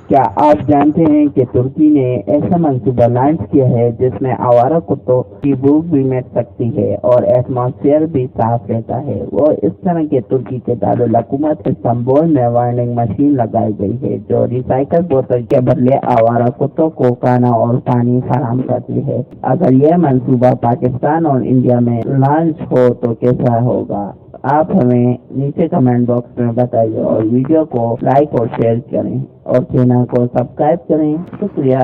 क्या आप जानते हैं कि तुर्की ने ऐसा मंसूबा लॉन्च किया है जिसमें आवारा कुत्तों की भूख भी मिट सकती है और एटमॉस्फेयर भी साफ रहता है। वो इस तरह के तुर्की के दारुल हुकूमत इस्तांबुल में वार्निंग मशीन लगाई गई है जो रिसाइकल बोतल के बदले आवारा कुत्तों को खाना और पानी फराहम करती है। अगर यह मंसूबा पाकिस्तान और इंडिया में लॉन्च हो तो कैसा होगा? आप हमें नीचे कमेंट बॉक्स में बताइए और वीडियो को लाइक और शेयर करें और चैनल को सब्सक्राइब करें। शुक्रिया।